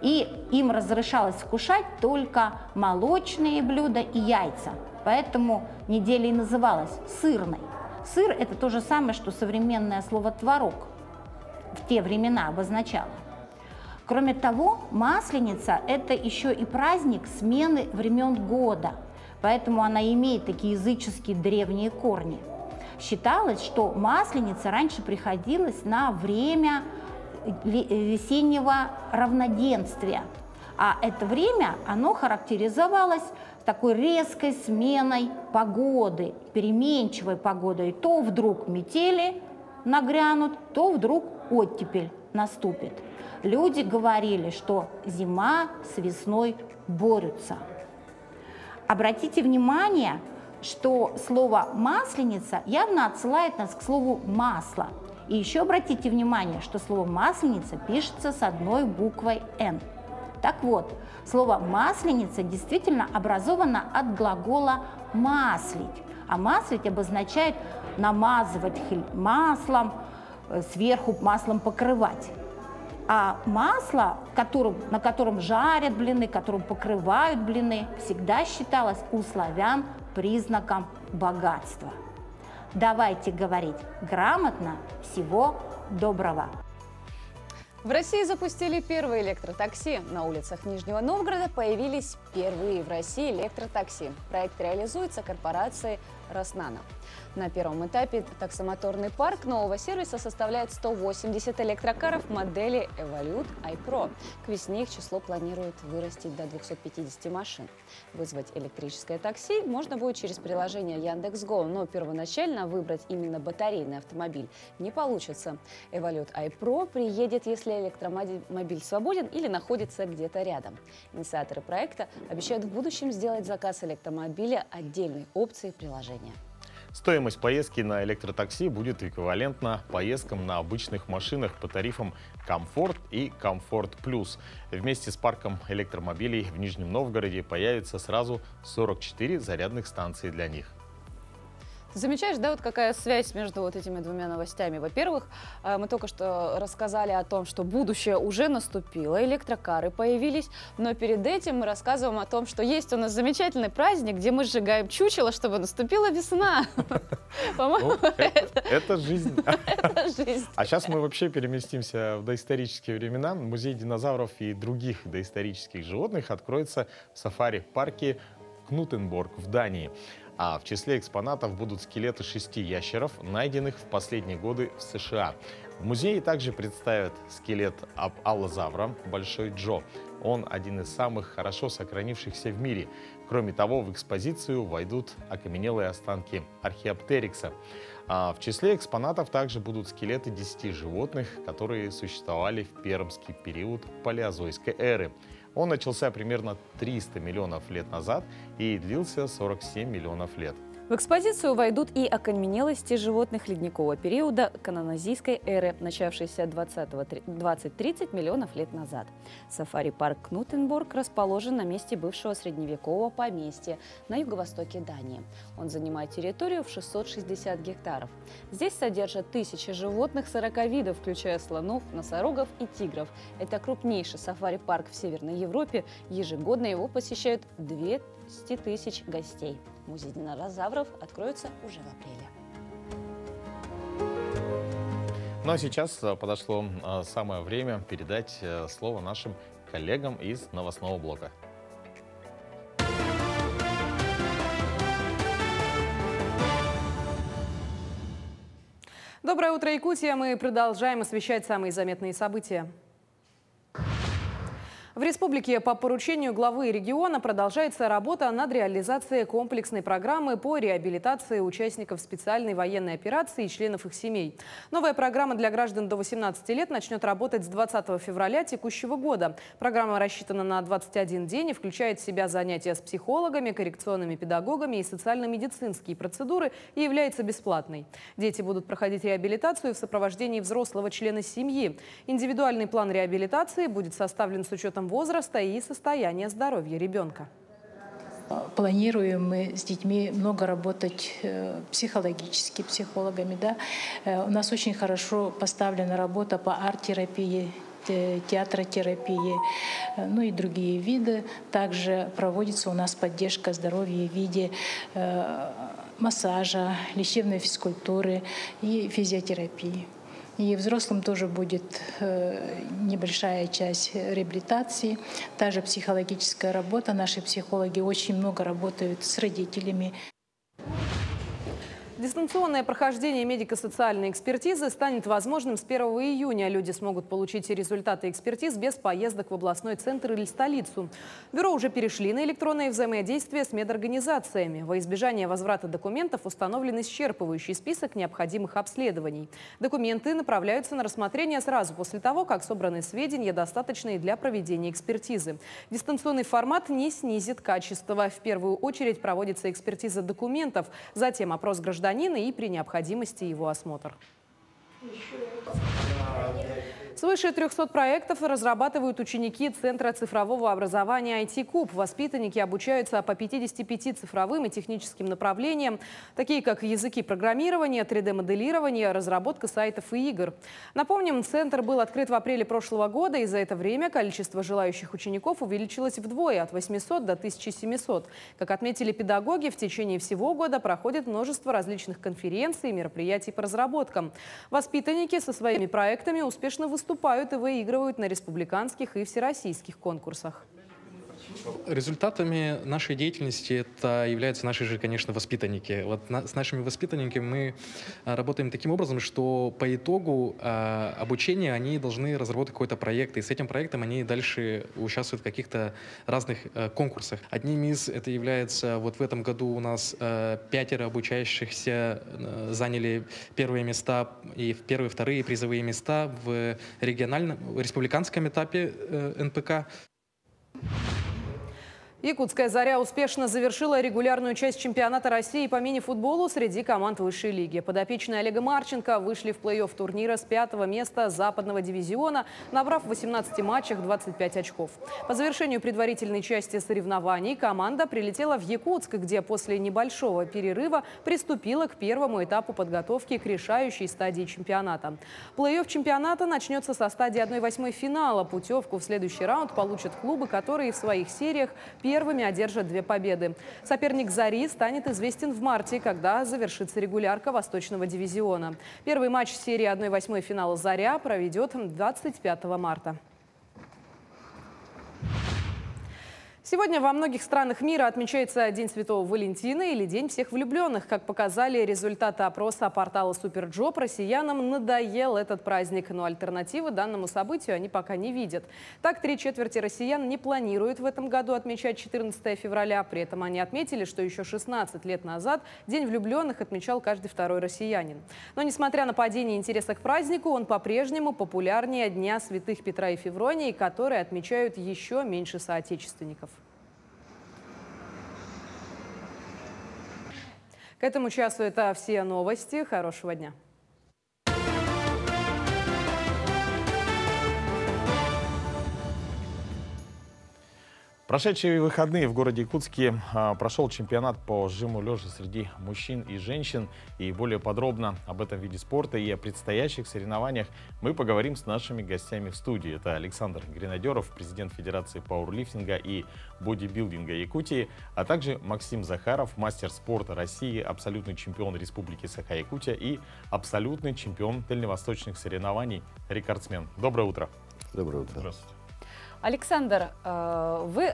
И им разрешалось вкушать только молочные блюда и яйца. Поэтому неделя и называлась сырной. Сыр – это то же самое, что современное слово «творог» в те времена обозначало. Кроме того, Масленица – это еще и праздник смены времен года, поэтому она имеет такие языческие древние корни. Считалось, что Масленица раньше приходилась на время весеннего равноденствия, а это время, оно характеризовалось такой резкой сменой погоды, переменчивой погодой. То вдруг метели нагрянут, то вдруг оттепель наступит. Люди говорили, что зима с весной борются. Обратите внимание, что слово «масленица» явно отсылает нас к слову «масло». И еще обратите внимание, что слово «масленица» пишется с одной буквой «н». Так вот, слово «масленица» действительно образовано от глагола «маслить». А маслить обозначает намазывать маслом, сверху маслом покрывать. А масло, на котором жарят блины, которым покрывают блины, всегда считалось у славян признаком богатства. Давайте говорить грамотно. Всего доброго! В России запустили первые электротакси. На улицах Нижнего Новгорода появились первые в России электротакси. Проект реализуется корпорацией «Роснано». На первом этапе таксомоторный парк нового сервиса составляет 180 электрокаров модели Evolute iPro. К весне их число планируют вырастить до 250 машин. Вызвать электрическое такси можно будет через приложение Яндекс.Го, но первоначально выбрать именно батарейный автомобиль не получится. Evolute iPro приедет, если электромобиль свободен или находится где-то рядом. Инициаторы проекта обещают в будущем сделать заказ электромобиля отдельной опцией приложения. Стоимость поездки на электротакси будет эквивалентна поездкам на обычных машинах по тарифам «Комфорт» и «Комфорт Плюс». Вместе с парком электромобилей в Нижнем Новгороде появится сразу 44 зарядных станции для них. Ты замечаешь, да, вот какая связь между вот этими двумя новостями? Во-первых, мы только что рассказали о том, что будущее уже наступило, электрокары появились, но перед этим мы рассказываем о том, что есть у нас замечательный праздник, где мы сжигаем чучело, чтобы наступила весна. По-моему, это жизнь. Это жизнь. А сейчас мы вообще переместимся в доисторические времена. Музей динозавров и других доисторических животных откроется в сафари-парке Кнутенборг в Дании. А в числе экспонатов будут скелеты 6 ящеров, найденных в последние годы в США. В музее также представят скелет аллозавра Большой Джо. Он один из самых хорошо сохранившихся в мире. Кроме того, в экспозицию войдут окаменелые останки археоптерикса. А в числе экспонатов также будут скелеты 10 животных, которые существовали в пермский период палеозойской эры. Он начался примерно 300 миллионов лет назад и длился 47 миллионов лет. В экспозицию войдут и окаменелости животных ледникового периода канонозийской эры, начавшейся 20-30 миллионов лет назад. Сафари-парк Кнутенборг расположен на месте бывшего средневекового поместья на юго-востоке Дании. Он занимает территорию в 660 гектаров. Здесь содержат 1000 животных 40 видов, включая слонов, носорогов и тигров. Это крупнейший сафари-парк в Северной Европе. Ежегодно его посещают 200 тысяч гостей. Музей динозавров откроется уже в апреле. Ну а сейчас подошло самое время передать слово нашим коллегам из новостного блока. Доброе утро, Якутия! Мы продолжаем освещать самые заметные события. В республике по поручению главы региона продолжается работа над реализацией комплексной программы по реабилитации участников специальной военной операции и членов их семей. Новая программа для граждан до 18 лет начнет работать с 20 февраля текущего года. Программа рассчитана на 21 день и включает в себя занятия с психологами, коррекционными педагогами и социально-медицинские процедуры и является бесплатной. Дети будут проходить реабилитацию в сопровождении взрослого члена семьи. Индивидуальный план реабилитации будет составлен с учетом возраста и состояния здоровья ребенка. Планируем мы с детьми много работать психологически, психологами. Да? У нас очень хорошо поставлена работа по арт-терапии, театротерапии, ну и другие виды. Также проводится у нас поддержка здоровья в виде массажа, лечебной физкультуры и физиотерапии. И взрослым тоже будет небольшая часть реабилитации, та же психологическая работа. Наши психологи очень много работают с родителями. Дистанционное прохождение медико-социальной экспертизы станет возможным с 1 июня. Люди смогут получить результаты экспертиз без поездок в областной центр или столицу. Бюро уже перешли на электронное взаимодействие с медорганизациями. Во избежание возврата документов установлен исчерпывающий список необходимых обследований. Документы направляются на рассмотрение сразу после того, как собраны сведения, достаточные для проведения экспертизы. Дистанционный формат не снизит качество. В первую очередь проводится экспертиза документов, затем опрос гражданина и при необходимости его осмотр. Свыше 300 проектов разрабатывают ученики Центра цифрового образования IT-Куб. Воспитанники обучаются по 55 цифровым и техническим направлениям, такие как языки программирования, 3D-моделирование, разработка сайтов и игр. Напомним, центр был открыт в апреле прошлого года, и за это время количество желающих учеников увеличилось вдвое – от 800 до 1700. Как отметили педагоги, в течение всего года проходит множество различных конференций и мероприятий по разработкам. Воспитанники со своими проектами успешно выступают и выигрывают на республиканских и всероссийских конкурсах. Результатами нашей деятельности это являются наши же, конечно, воспитанники. Вот с нашими воспитанниками мы работаем таким образом, что по итогу обучения они должны разработать какой-то проект, и с этим проектом они дальше участвуют в каких-то разных конкурсах. Одним из это является, вот в этом году у нас 5 обучающихся заняли первые места, и первые, вторые призовые места в республиканском этапе НПК. Якутская «Заря» успешно завершила регулярную часть чемпионата России по мини-футболу среди команд высшей лиги. Подопечные Олега Марченко вышли в плей-офф турнира с 5-го места западного дивизиона, набрав в 18 матчах 25 очков. По завершению предварительной части соревнований команда прилетела в Якутск, где после небольшого перерыва приступила к первому этапу подготовки к решающей стадии чемпионата. Плей-офф чемпионата начнется со стадии 1/8 финала. Путевку в следующий раунд получат клубы, которые в своих сериях первыми одержат 2 победы. Соперник «Зари» станет известен в марте, когда завершится регулярка Восточного дивизиона. Первый матч серии 1/8 финала «Заря» проведет 25 марта. Сегодня во многих странах мира отмечается День Святого Валентина или День всех влюбленных. Как показали результаты опроса портала Суперджоп, россиянам надоел этот праздник, но альтернативы данному событию они пока не видят. Так, 3/4 россиян не планируют в этом году отмечать 14 февраля. При этом они отметили, что еще 16 лет назад День влюбленных отмечал каждый второй россиянин. Но несмотря на падение интереса к празднику, он по-прежнему популярнее Дня святых Петра и Февронии, которые отмечают еще меньше соотечественников. К этому часу это все новости. Хорошего дня. Прошедшие выходные в городе Якутске прошел чемпионат по жиму лежа среди мужчин и женщин. И более подробно об этом виде спорта и о предстоящих соревнованиях мы поговорим с нашими гостями в студии. Это Александр Гренадеров, президент Федерации пауэрлифтинга и бодибилдинга Якутии, а также Максим Захаров, мастер спорта России, абсолютный чемпион Республики Саха-Якутия и абсолютный чемпион дальневосточных соревнований, рекордсмен. Доброе утро. Доброе утро. Здравствуйте. Александр, вы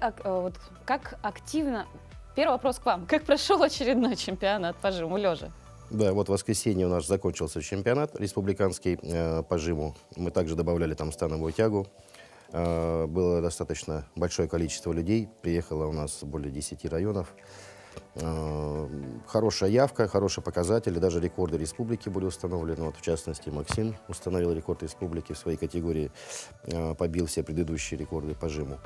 как активно... Первый вопрос к вам. Как прошел очередной чемпионат по жиму лежа? Да, вот в воскресенье у нас закончился чемпионат республиканский по жиму. Мы также добавляли там становую тягу. Было достаточно большое количество людей. Приехало у нас более 10 районов. Хорошая явка, хорошие показатели. Даже рекорды республики были установлены. Вот, в частности, Максим установил рекорд республики в своей категории. Побил все предыдущие рекорды по жиму.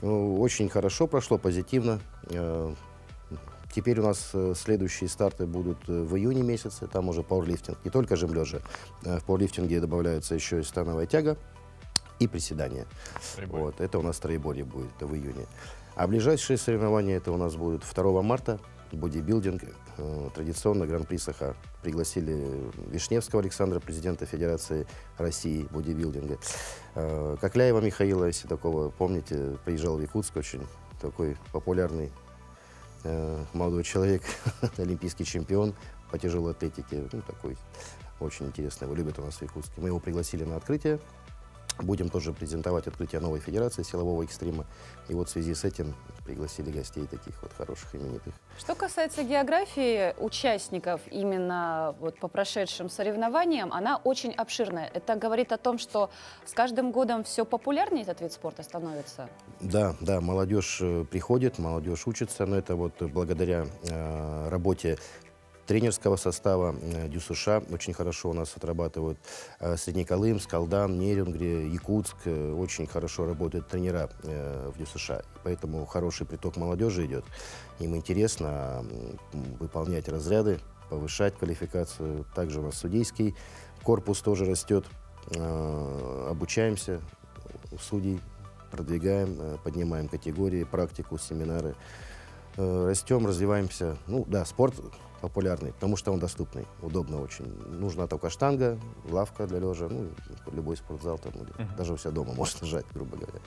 Очень хорошо прошло, позитивно. Теперь у нас следующие старты будут в июне месяце. Там уже пауэрлифтинг, не только жим лежа. В пауэрлифтинге добавляется еще и становая тяга и приседания. Вот, это у нас троеборье будет в июне. А ближайшие соревнования это у нас будут 2 марта. Бодибилдинг, традиционно Гран-при Саха. Пригласили Вишневского Александра, президента Федерации России бодибилдинга. Кокляева Михаила, если такого помните, приезжал в Якутск, очень такой популярный молодой человек, олимпийский чемпион по тяжелой атлетике. Ну, такой очень интересный, его любят у нас в Якутске. Мы его пригласили на открытие. Будем тоже презентовать открытие новой федерации силового экстрима. И вот в связи с этим пригласили гостей таких вот хороших, именитых. Что касается географии участников именно вот по прошедшим соревнованиям, она очень обширная. Это говорит о том, что с каждым годом все популярнее этот вид спорта становится? Да, да, молодежь приходит, молодежь учится, но это вот благодаря работе тренерского состава ДЮСШ очень хорошо у нас отрабатывают. Среднеколымск, Алдан, Нерюнгри, Якутск. Очень хорошо работают тренера в ДЮСШ. Поэтому хороший приток молодежи идет. Им интересно выполнять разряды, повышать квалификацию. Также у нас судейский корпус тоже растет. обучаемся у судей, продвигаем, поднимаем категории, практику, семинары. Растем, развиваемся. Ну да, спорт популярный, потому что он доступный, удобно очень. Нужна только штанга, лавка для лежа, ну, любой спортзал, там, даже у себя дома можно жать, грубо говоря.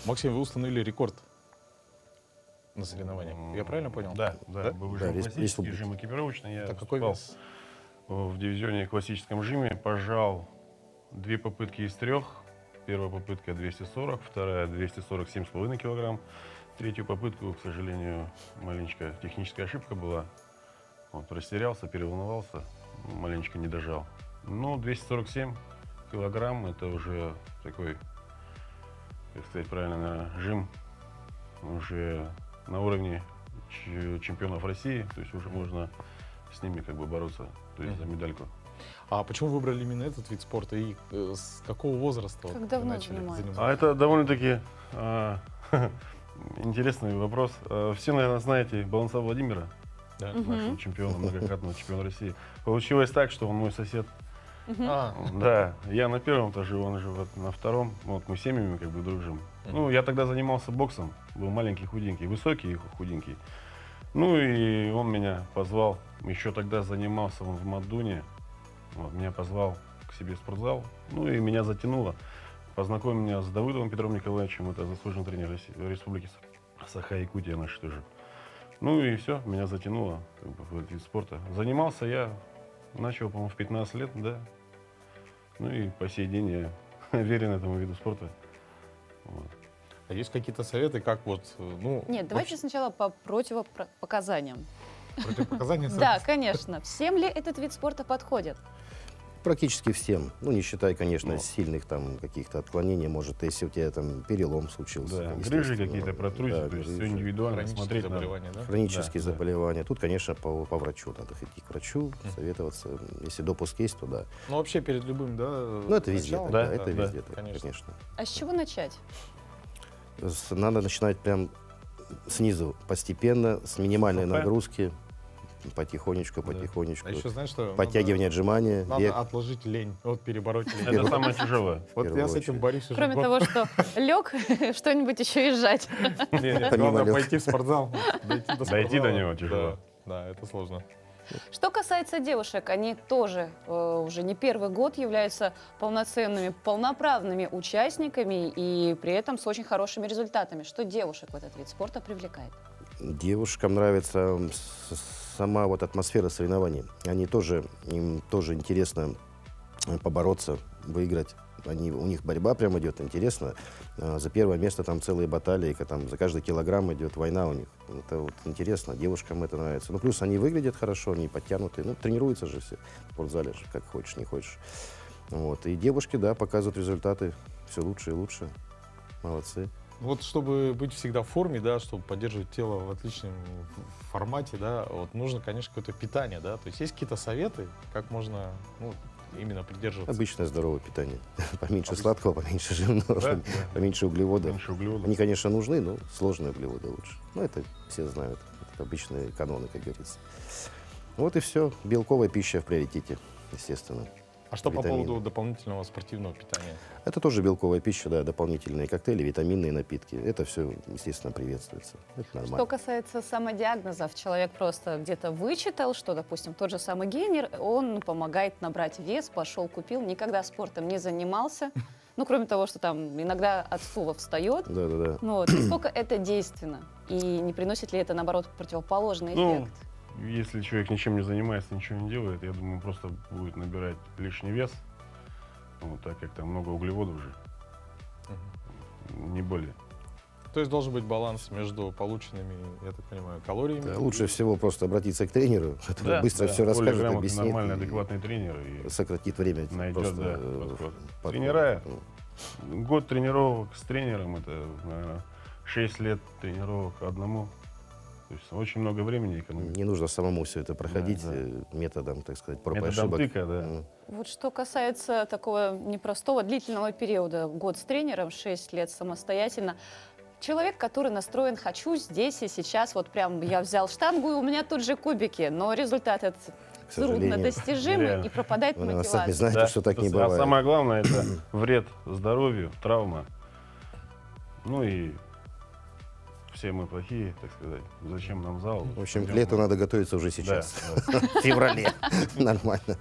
Максим, вы установили рекорд на соревнованиях. Я правильно понял? Да, был жим классический, жим экипировочный. Я выступал в дивизионе классическом жиме, пожал 2 попытки из 3. Первая попытка 240, вторая 247,5 килограмм. Третью попытку, к сожалению, маленечко техническая ошибка была. Вот, растерялся, переволновался, маленечко не дожал. Но 247 килограмм это уже такой, как сказать правильно, наверное, жим уже на уровне чемпионов России. То есть уже можно с ними как бы бороться, то есть за медальку. А почему выбрали именно этот вид спорта и с какого возраста как давно занимаетесь? А это довольно-таки интересный вопрос. Все, наверное, знаете Баланца Владимира, нашего чемпиона, многократного чемпиона России. Получилось так, что он мой сосед. Да, я на 1-м этаже, он живет на 2-м. Вот мы семьями как бы дружим. Ну, я тогда занимался боксом, был маленький, худенький, высокий и худенький. Ну и он меня позвал. Еще тогда занимался он в Мадуне. Вот, меня позвал к себе в спортзал. Ну и меня затянуло. Познакомил меня с Давыдовым Петром Николаевичем, это заслуженный тренер Республики Саха-Якутия наш тоже. Ну и все, меня затянуло как бы, в этот вид спорта. Занимался я, начал, по-моему, в 15 лет, да. Ну и по сей день я верен этому виду спорта. Вот. А есть какие-то советы, как вот, ну... Нет, давайте сначала по противопоказаниям. Противопоказания? Да, конечно. Всем ли этот вид спорта подходит? Практически всем. Ну, не считая, конечно, сильных там каких-то отклонений. Может, если у тебя там перелом случился. Да, грыжи какие-то, протрузии, то есть все индивидуально смотреть надо. Да? Хронические заболевания. Тут, конечно, по врачу надо идти к врачу, советоваться. Если допуск есть, то да. Ну, вообще перед любым, да? Ну, это везде так, да, это везде так, конечно. А с чего начать? Надо начинать прям снизу, постепенно, с минимальной нагрузки. Потихонечку. А еще, знаешь, что подтягивание, отжимания. Надо бег. отложить лень, вот перебороть лень. Это самое тяжелое. Вот я с этим борюсь уже. Кроме того, что лег, что-нибудь еще и сжать. Нет, главное пойти в спортзал, дойти до него тяжело. Да, это сложно. Что касается девушек, они тоже уже не первый год являются полноценными, полноправными участниками и при этом с очень хорошими результатами. Что девушек в этот вид спорта привлекает? Девушкам нравится сама вот атмосфера соревнований. Им тоже интересно побороться, выиграть. У них борьба прям идет, интересно. За первое место там целые баталии, там за каждый килограмм идет война у них. Это вот интересно, девушкам это нравится. Ну, плюс они выглядят хорошо, они подтянутые. Ну, тренируются же все в спортзале, как хочешь, не хочешь. Вот. И девушки, да, показывают результаты все лучше и лучше. Молодцы. Вот чтобы быть всегда в форме, да, чтобы поддерживать тело в отличном формате, да, вот нужно, конечно, какое-то питание, да. То есть есть какие-то советы, как можно, ну, именно придерживаться? Обычное здоровое питание. Поменьше сладкого, поменьше жирного, поменьше углеводов. Они, конечно, нужны, но сложные углеводы лучше. Ну, это все знают. Это обычные каноны, как говорится. Вот и все. Белковая пища в приоритете, естественно. А что по поводу дополнительного спортивного питания? Это тоже белковая пища, да, дополнительные коктейли, витаминные напитки. Это все, естественно, приветствуется. Это нормально. Что касается самодиагнозов, человек просто где-то вычитал, что, допустим, тот же самый гейнер, он помогает набрать вес, пошел, купил, никогда спортом не занимался. Ну, кроме того, что там иногда от стула встает. Да. Ну, вот, насколько это действенно? И не приносит ли это, наоборот, противоположный эффект? Если человек ничем не занимается, ничего не делает, я думаю, просто будет набирать лишний вес, вот, так как там много углеводов уже, не более. То есть должен быть баланс между полученными, я так понимаю, калориями? Да, лучше всего просто обратиться к тренеру, быстро все расскажет, объяснит. Нормальный, адекватный тренер. И сократит время. Найдет, тренера, год тренировок с тренером, это, наверное, 6 лет тренировок одному. То есть очень много времени экономить. Не нужно самому все это проходить методом, так сказать, проб и ошибок. Тыка, да. Вот что касается такого непростого длительного периода, год с тренером, 6 лет самостоятельно, человек, который настроен «хочу здесь и сейчас», вот прям я взял штангу, и у меня тут же кубики, но результат этот трудно достижимы и пропадает мотивация. Сами знаете, что так не бывает. А самое главное, это вред здоровью, травма. Ну и все мы плохие, так сказать. Зачем нам зал? В общем, к лету надо готовиться уже сейчас. В феврале. Нормально.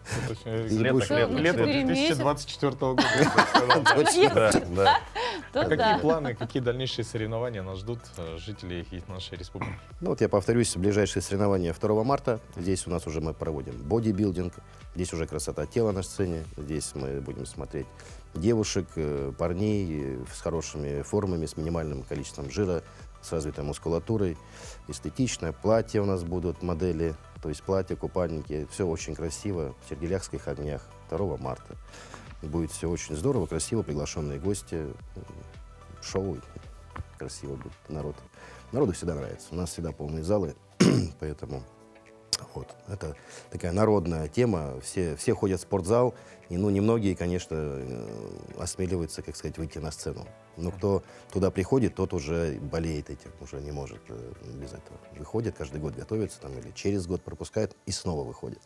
Лето 2024 года. Какие планы, какие дальнейшие соревнования нас ждут жителей нашей республики? Ну вот я повторюсь, ближайшие соревнования 2 марта. Здесь у нас уже мы проводим бодибилдинг. Здесь уже красота тела на сцене. Здесь мы будем смотреть девушек, парней с хорошими формами, с минимальным количеством жира, с развитой мускулатурой, эстетичное. Платья у нас будут, модели, то есть платья, купальники. Все очень красиво, в Сергеляхских огнях 2 марта. Будет все очень здорово, красиво, приглашенные гости, шоу, красиво будет народ. Народу всегда нравится, у нас всегда полные залы, поэтому вот, это такая народная тема. Все ходят в спортзал, и немногие, конечно, осмеливаются, как сказать, выйти на сцену. Но кто туда приходит, тот уже болеет этим, уже не может без этого. Выходит, каждый год готовится, там, или через год пропускает и снова выходит.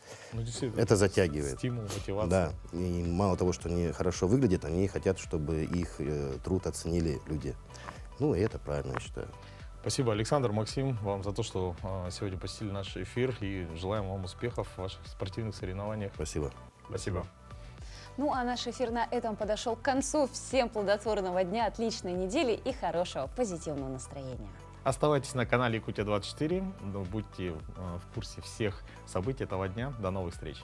Это затягивает. Стимул, мотивация. Да, и мало того, что они хорошо выглядят, они хотят, чтобы их труд оценили люди. Ну, и это правильно, я считаю. Спасибо, Александр, Максим, вам за то, что сегодня посетили наш эфир, и желаем вам успехов в ваших спортивных соревнованиях. Спасибо. Спасибо. Ну а наш эфир на этом подошел к концу. Всем плодотворного дня, отличной недели и хорошего позитивного настроения. Оставайтесь на канале Якутия 24, будьте в курсе всех событий этого дня. До новых встреч.